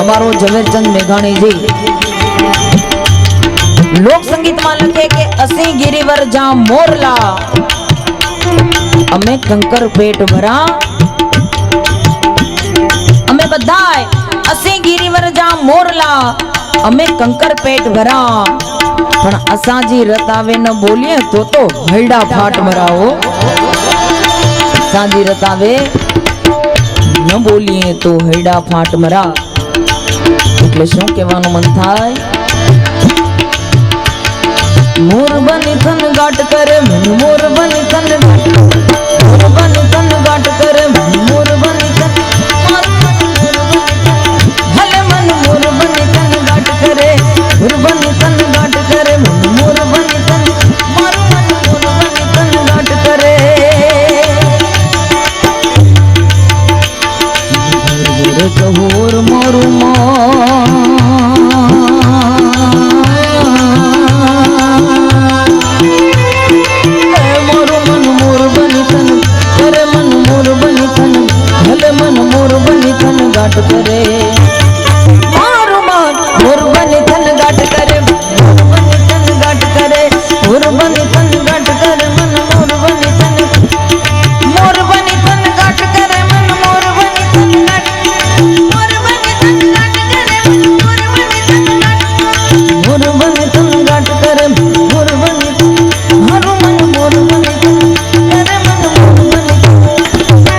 हमारो झवेरचंद मेघाणी जी लोक संगीत में लखे के असी गिरिवर जा मोरला अमे कंकर पेट भरा अमे बधाय असी गिरिवर जा मोरला अमे कंकर पेट भरा पण असाजी रतावे न बोलिए तो हईड़ा फाट मराओ असाजी रतावे न बोलिए तो हईड़ा फाट मरा એટલે શું કહેવાનું મન થાય मोर बनी थन गाट करे मन मोर बनी थन मोर बनी थन गाट करे मन मोर बनी थन भले मन मोर बनी थन गाट करे मोर बनी थन गाट करे मन मोर बनी थन मोर बनी थन गाट करे कहोर मोर गाट करे मारो मान मोर बनी थन गाट करे मोर बनी थन गाट करे मोर बनी थन गाट करे मन मोर बनी थन गाट करे मन मोर बनी थन गाट करे मोर बनी थन गाट करे मोर बनी मारो मन मोर बनी थन करे मन मोर बनी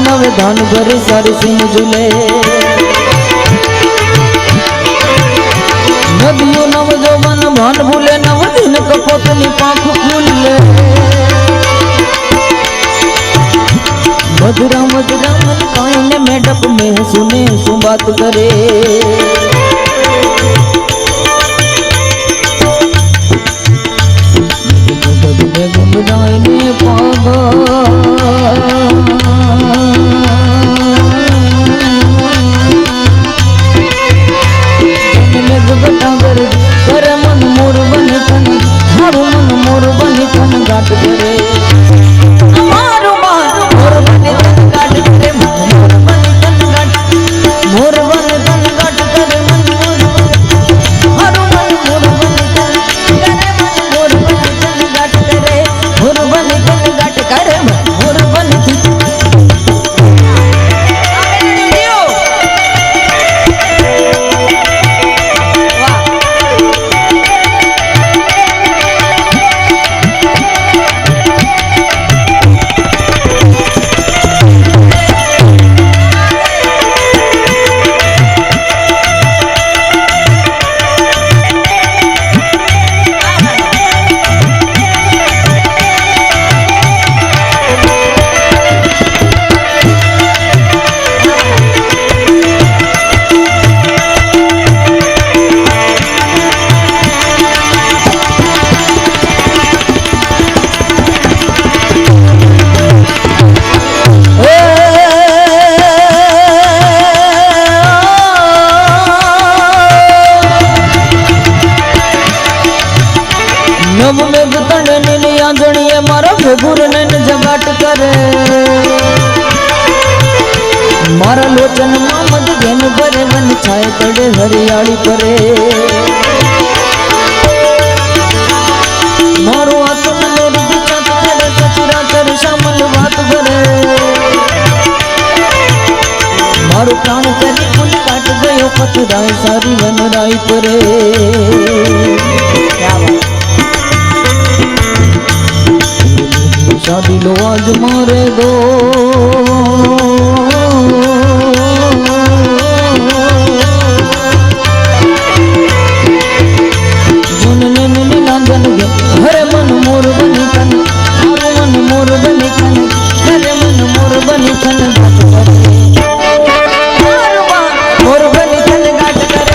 नवे धान भरे सारे सिंह झूले नदियों नव जोबन भान भूले नव दिन कपोतनी पाख फूले मधुरा मधुरा मन कायने मेडप में सुने सु बात करे गुमराने पागा करे मन मोर बनी थन मारो मन मोर बनी थन गाट करे मारो मोर बनी थन गाट करे मोर बनी थन गाट मोर बनी थन गाट करे मन मोर मारो मन मोर बनी थन करे मन मोर बनी थन गाट करे मोर बनी थन गाट करे मोर बनी थन नव में गुतन नीलिया जड़िए मारा फेगुर नैन जगाट करे मारा लोचन मामद घेन भरे मन छाए तड़े हरियाली परे मारो आत्म मेरी दिक्कत करे सचुरा कर शामल बात करे मारो प्राण करी फूल काट गयो पतराई सारी वनराई परे शादी लो आज मारे दो हरे मन मोर बनी कन हारो मन मोर बनी कन हरे मन मोर बनी कन मोर बनी कन गाट करे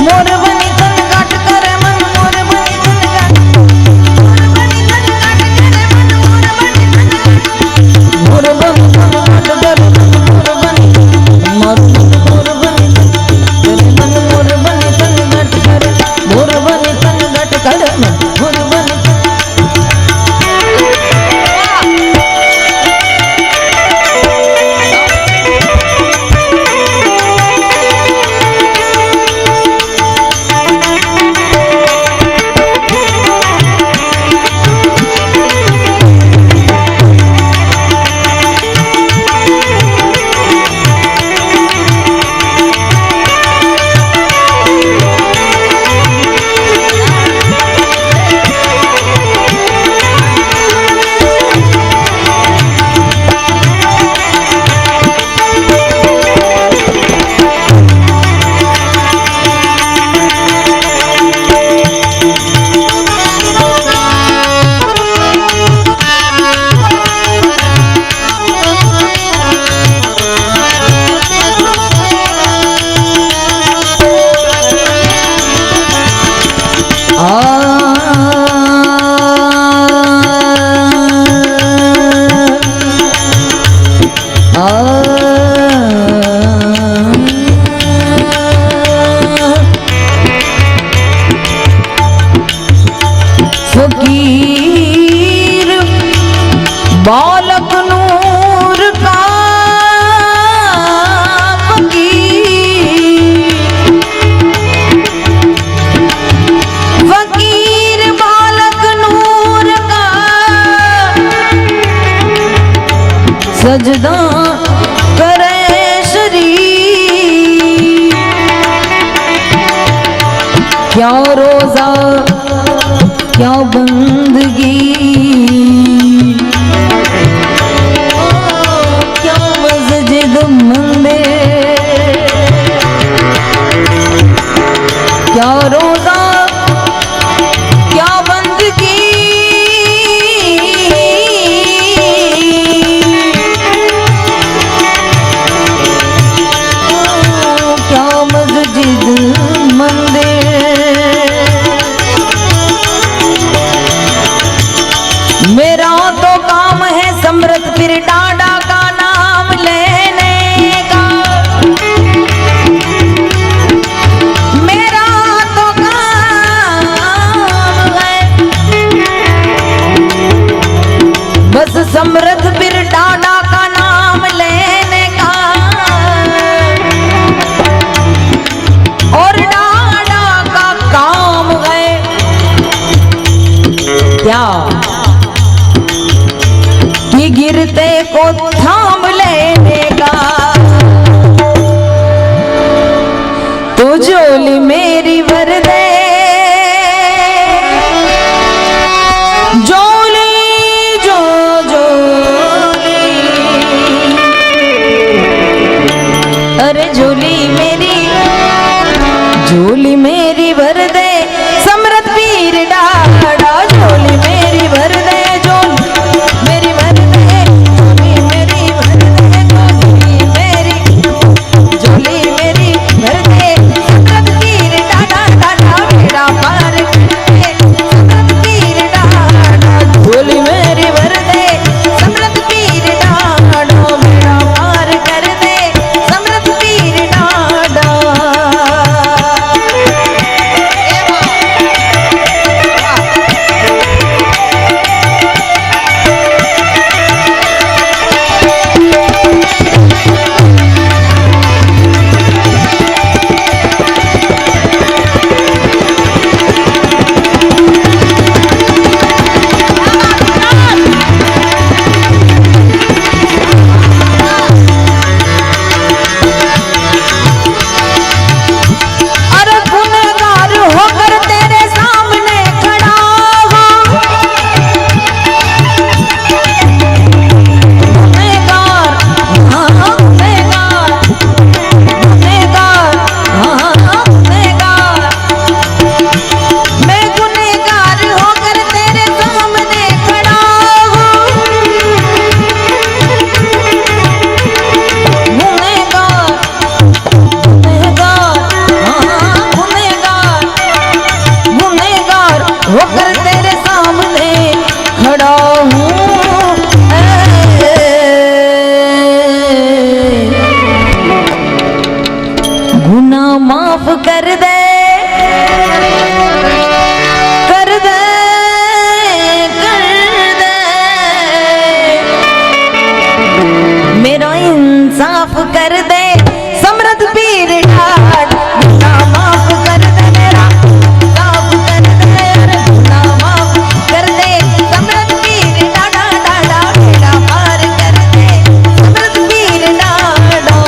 मोर बनी कन गाट करे मन मोर बनी कन गाट मोर बनी कन गाट करे मोर बनी मोर बनी करे मन मोर बनी कन गाट करे मोर बनी कन गाट करे मोर बनी फकीर बालक नूर का फकीर बालक नूर का सजदा करे शरीर क्या रोजा क्या बंदगी क्या मस्जिद मंदिर क्या रोजा क्या बंदगी क्या मस्जिद मंदिर मेरा तो काम है समृद्ध पीर डाडा का नाम लेने का मेरा तो काम है बस समृद्ध पीर डाडा का नाम लेने का और डाडा का काम है क्या कि गिरते को थाम लेने का तो झोली मेरी भर दे झोली जो झोली अरे झोली मेरी भर दे समृद्ध पीर डाडा झोली मेरी भर दे मेरी भर दे झोली मेरी भर दे समृद्ध पीर डाडा का नाम माफ कर दे, कर दे, कर दे, मेरा इंसाफ कर दे समृद्ध पीर ठाठ, गुनाह माफ कर दे मेरा इंसाफ कर दे, गुनाह माफ कर दे समृद्ध पीर डाडा डाडा, बेड़ा पार कर दे समृद्ध पीर डाडा।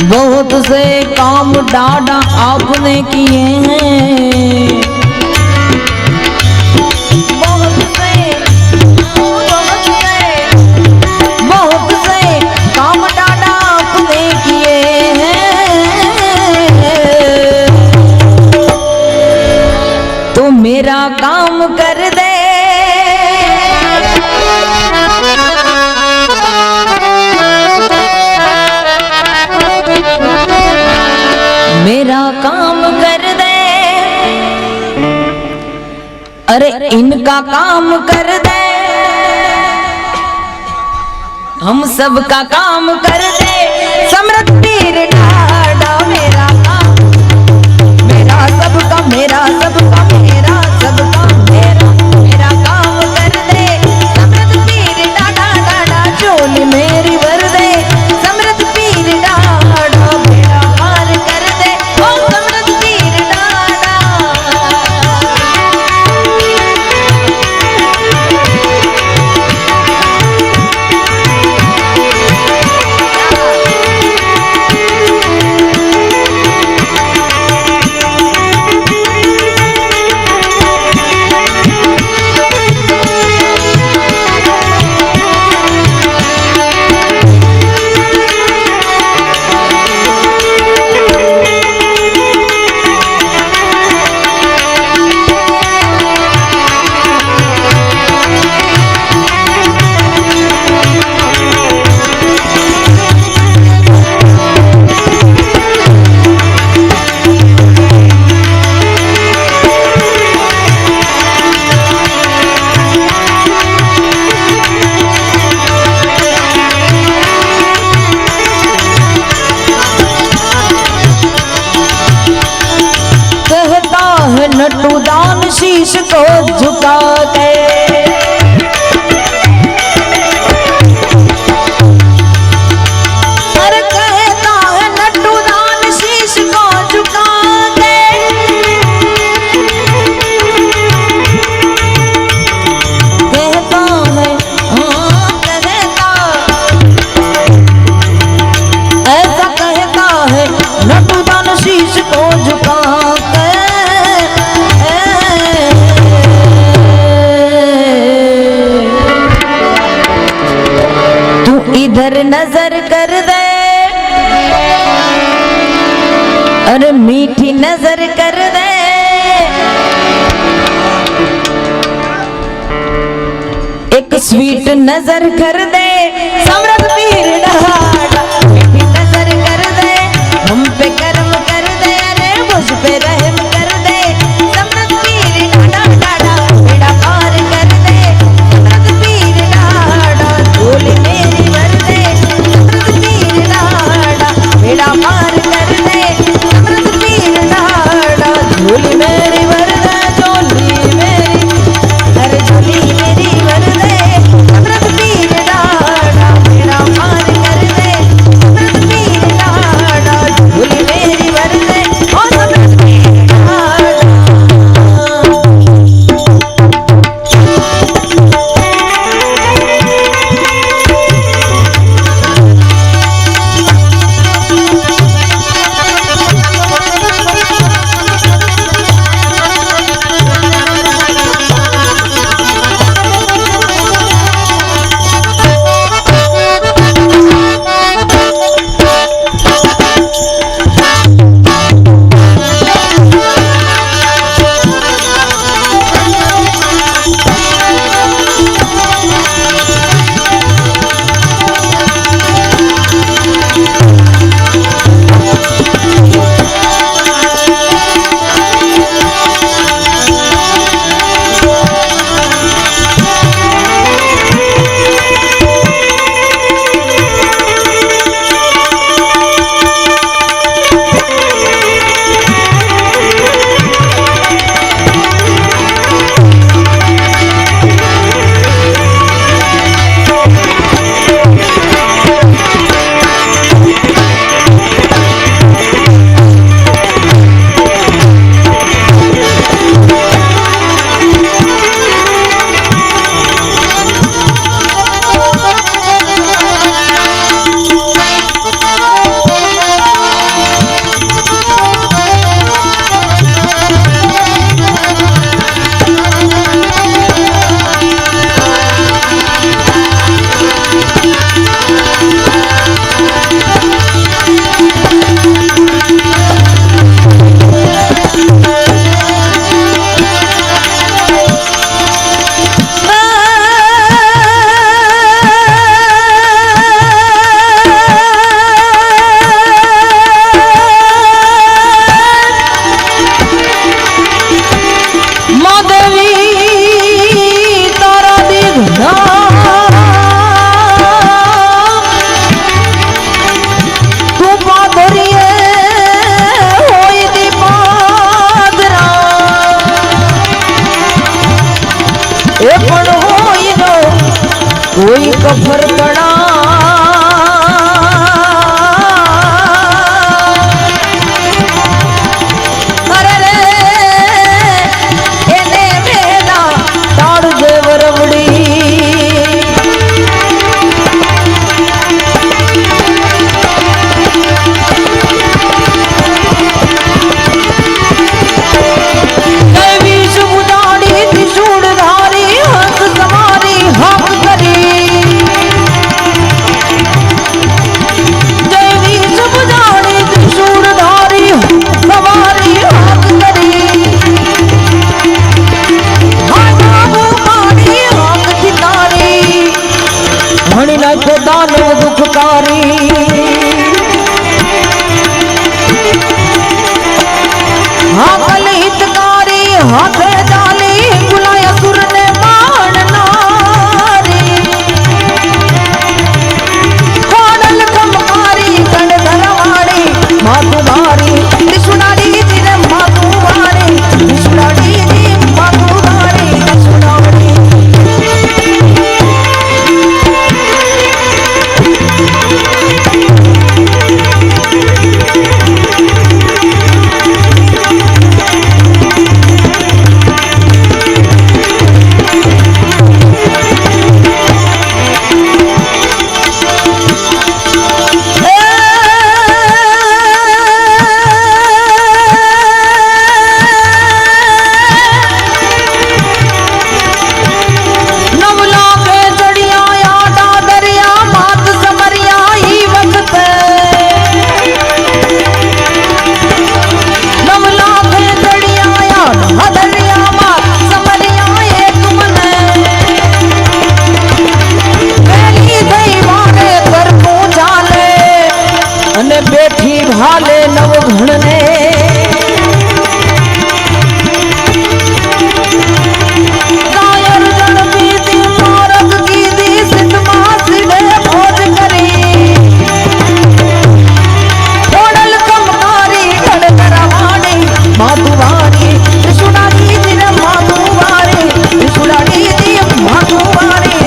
बहुत से काम डाडा आपने किए हैं, बहुत से काम डाडा आपने किए हैं, तो मेरा काम कर दे, मेरा काम कर दे, अरे इनका काम कर दे, हम सबका काम कर दे समृद्ध पीर ठाडा, मेरा काम, मेरा सबका, मेरा सबका, मेरा सबका, मेरा काम कर दे समृद्ध पीर डाडा डाडा, चोली मेरी भर दे समृद्ध पीर डाडा, बेड़ा पार कर दे ओ समृद्ध पीर डाडा। नटू दान शीश को झुका के, अरे कहता है नटू दान शीश को झुका के, कहता है कहता, ऐसा कहता है नटू दान शीश को झुका के, इधर नजर कर दे, अरे मीठी नजर कर दे, एक स्वीट नजर कर दे समृद्ध पीर डाडा, मीठी नजर कर दे, हम पे कर्म कर दे, अरे मुझ पे रहम कर दे समृद्ध पीर माधवी तारा दीघा तू पादरिए होई दी पादरा ए पण होई नो कोई कफर पड़ा दुखकारी हाँ कल हितकारी हाथे डाली बुलाया सुर ने मान नारी खोडल कमकारी कंड धरवाड़ी मातुवारी दिशुनारी जिरे मातुवारी दिशुनारी जी मातुवारी दिशुनारी बैठी भाले नव घुड़ने कायर जन बीती मारक की दी सिद्ध मासिदे भोज करी खोडल कमकारी खड़ करवाणी माधुवारी त्रिशूलानी जिन माधुवारी त्रिशूलानी जी माधुवारी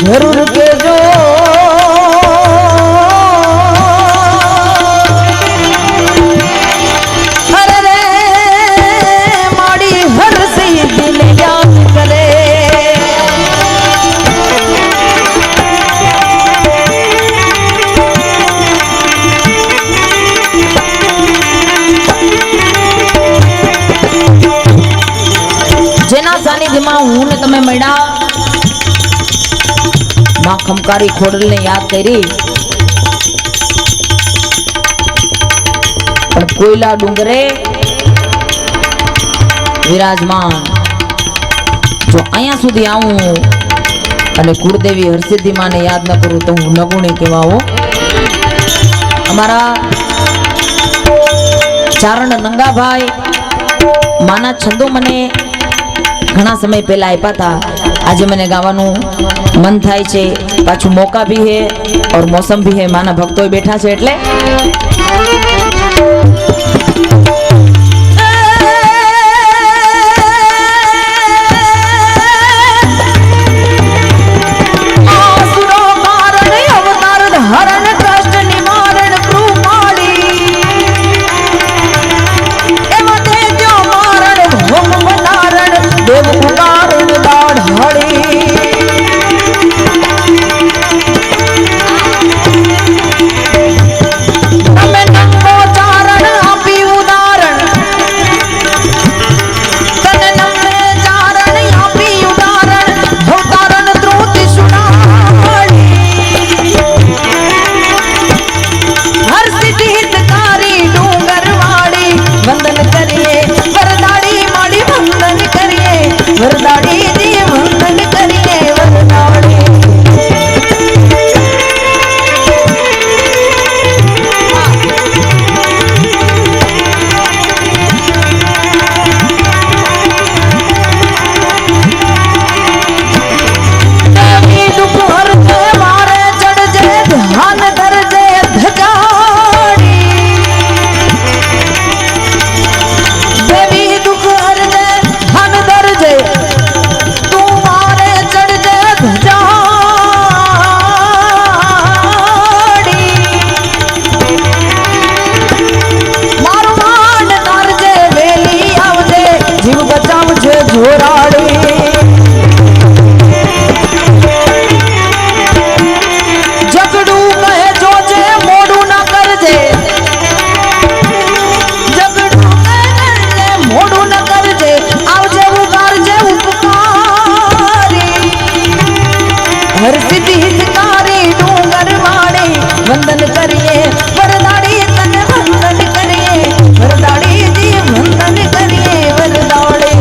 जरूर के जो अरे रे माड़ी हर से दिल याद करे जेना सानिध्यમાં હું ને તમે મળ્યા मां खमकारी खोडल ने याद करी पण कोयला डूंगरे विराजमान जो अहिया सुधी आऊं अने कुलदेवी हरसिद्धि मां ने याद न करूं तो हूं नगुणी कहेवाओ अमारा चारण नंगा भाई माना छंदो मने घना समय पहला आप्या था आज मैंने गावानु मन थाय छे पाछू मौका भी है और मौसम भी है माना भक्तों बैठा छे एटले वरदाड़ी जी वंदन करिए वरदाड़ी। देवी दुख हरते मारे चढ़ जे ध्यान धर जे धजाड़ी। देवी दुख हर जे ध्यान धर जे तू मारे चढ़ जे धजाड़ी। मारू मान तार जे वेली आवजे जीव बचावजे झोराड़ी। जगड़ू कहे जो जे मोड़ू ना कर जे। जगड़ू कहे मोड़ू ना कर जे आवजे उगार जे उपकारी। हर सिद्धि हितकारी डूंगर वाड़ी वंदन करिए वरदाड़ी तन वंदन करिए वरदाड़ी जी वंदन करिए वरदाड़ी।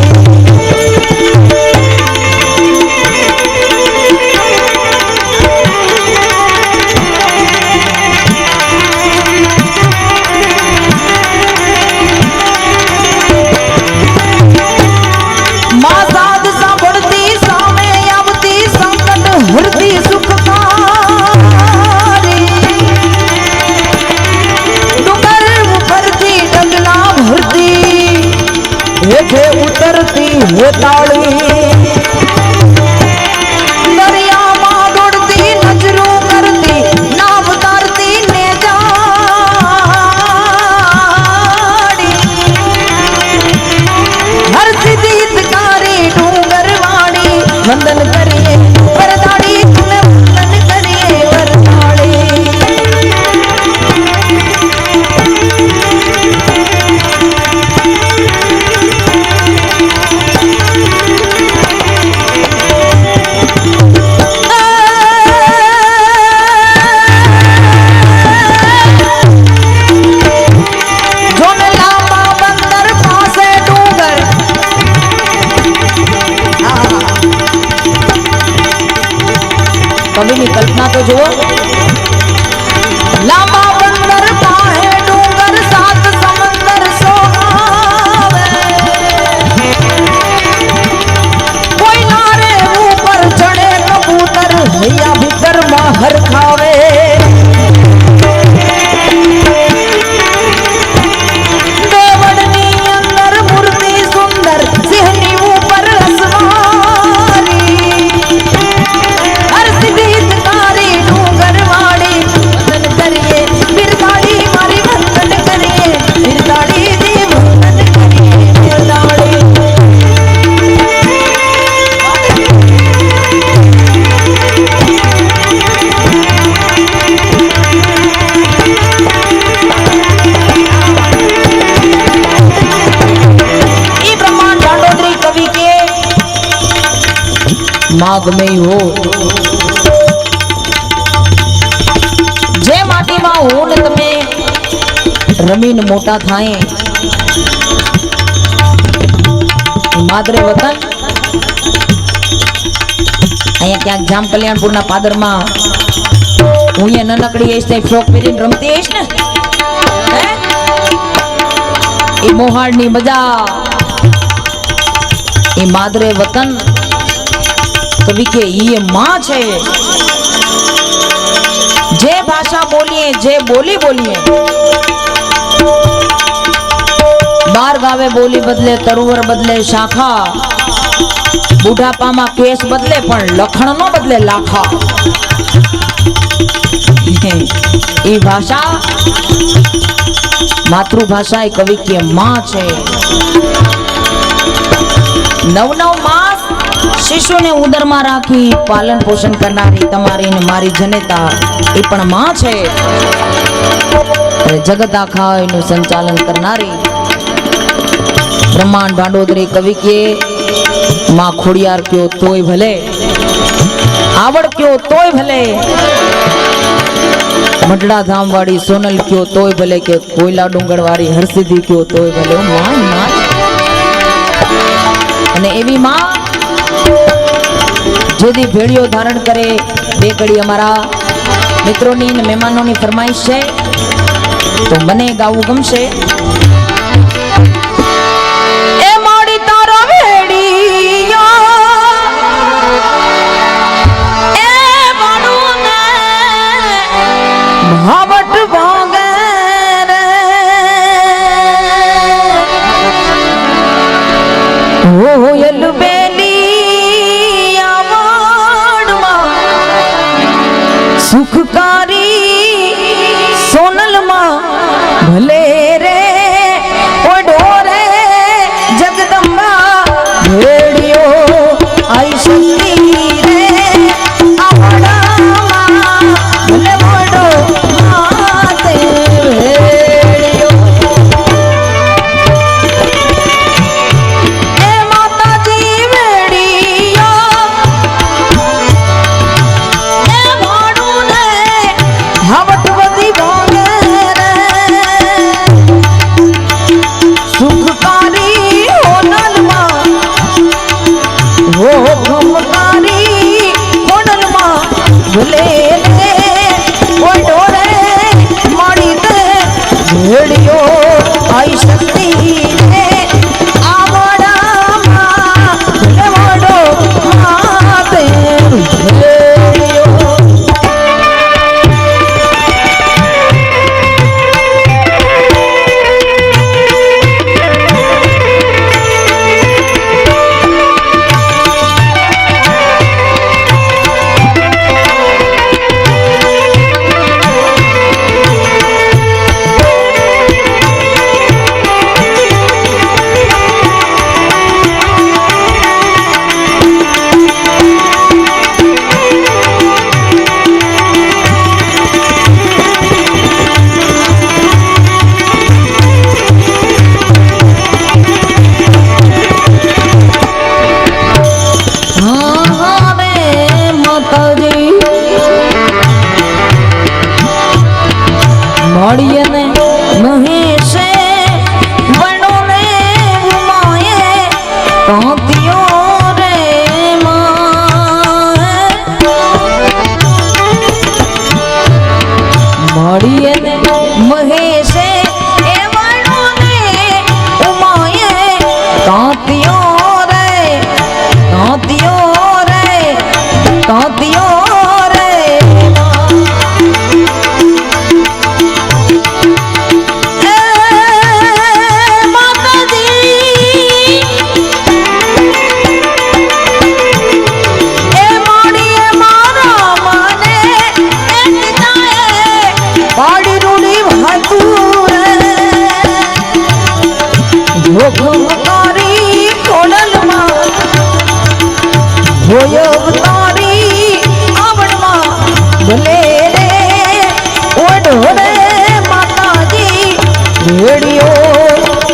मां साध सांभळती सामे आवती संकट हरती सुखकारी। डूंगर उभरती डगला भरती हेठे उतरती हेताड़ी। दरिया मां दौड़ती नजरों करती नाव तारती ने जाड़ी। हर सिद्धि हितकारी डूंगर वाड़ी वंदन करिए वरदाड़ी तुम्हें वंदन करिए वरदाड़ी। जोने लांबा बंदर पासे डूंगर। कवि की कल्पना तो जुओ। लांबा बंदर पाहे डूंगर सात समंदर सोहावे। कोई नारे ऊपर चढ़े कबूतर भैया भीतर माहर खावे। देवड़नी अंदर मूर्ति सुंदर सिंहनी ऊपर असवारी। हर सिद्धि हितकारी डूंगर वाड़ी वंदन करिए बिरदाड़ी मारी वंदन करिए बिरदाड़ी जी वंदन करिए बिरदाड़ी। ई ब्रह्मांड डांडोदरी कवि के माग में ही हो जे माटी में हो ने तमे रमीन मोटा थाए। मादरे वतन अहियां क्या जाम कल्याणपुर ना पादर में हूँ ये ननकड़ी एस फ्रॉक पहरीने रमती हईश ने ए मोहाड़नी मजा ए मादरे वतन कवि के ये मां छे। जे भाषा बोलिए जे बोली बोलिए बार गावे बोली बदले तरुवर बदले शाखा। बुढ़ापा में केस बदले पण लखण नो बदले लाखा। ये भाषा मातृभाषा ए कवि की मां छे। नव नव मास शिशु ने उदर में राखी पालन पोषण करनारी तमारी ने मारी जनेता ए पण मां छे। जगत आखा एनु संचालन करनारी ब्रह्मांड डांडोदरी कवि के मां खोड़ियार क्यों तोय भले आवड़ क्यों तोय भले मटड़ा धाम वाड़ी सोनल क्यों तोय भले के कोयला डूंगर वाड़ी हरसिद्धि क्यों तोय भले मां मां अने एवी मां જેદી ભેળિયો ધારણ કરે બે કડી અમારા મિત્રોની અને મહેમાનોની ફરમાઈશ છે તો મને ગાવું ગમશે. એ માડી તારો ભેળિયો એ માડું ને ભાવટ ભાગે રે ઓ એલબેલી આવડમાં સુખકારી સોનલમાં ભલે રે ઓઢોરે જગદંબા ભેળિયો આઈ શક્તિ રે આવડામાં ભલે મોડો માતે ભેળિયો એ માતાજી ભેળિયો એ ભાડું ને હાવટ બધી ભાંગે રે સુખકારી હોનલમાં હો ભમકારી હોનલમાં ભલે રે ઓઢો રે માડી દે ભેળિયો આઈ શક્તિ રે આવડામાં ભલે મોડો માતે ભેળિયો મળીને મહેશે વણોને ઉમાએ કાંતિયો રે મળીને મહેશે એ વણોને ઉમાએ કાંતિયો રે કાંતિયો રે કાંતિયો રે ભમકારી ખોડલમાં હોય અવતારી આવડમાં ભલે રે ઓઢો રે માતાજી ભેળિયો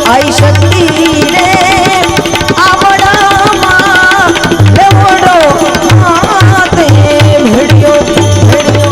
આઈ શક્તિ રે આવડામાં રે ઓઢો માતે ભેળિયો ભેળિયો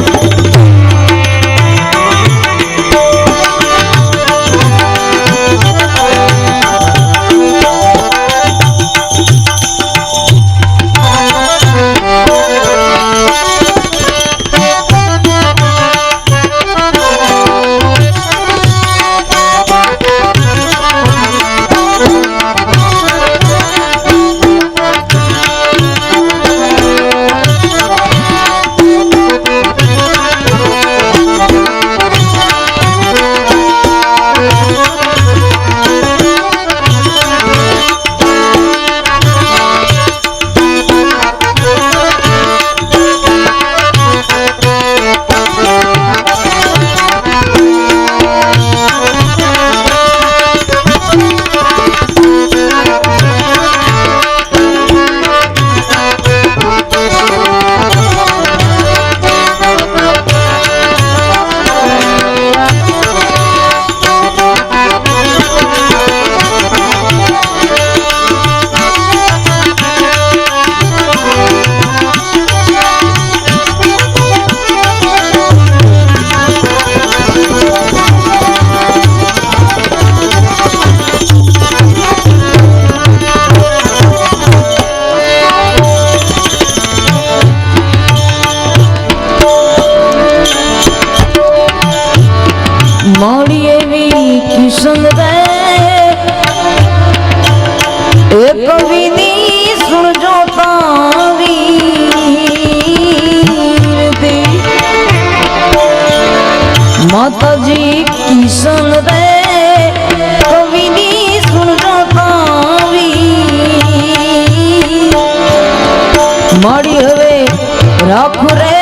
जी किशन रे कविनी सुन कावी मड़ी हवे राखू रे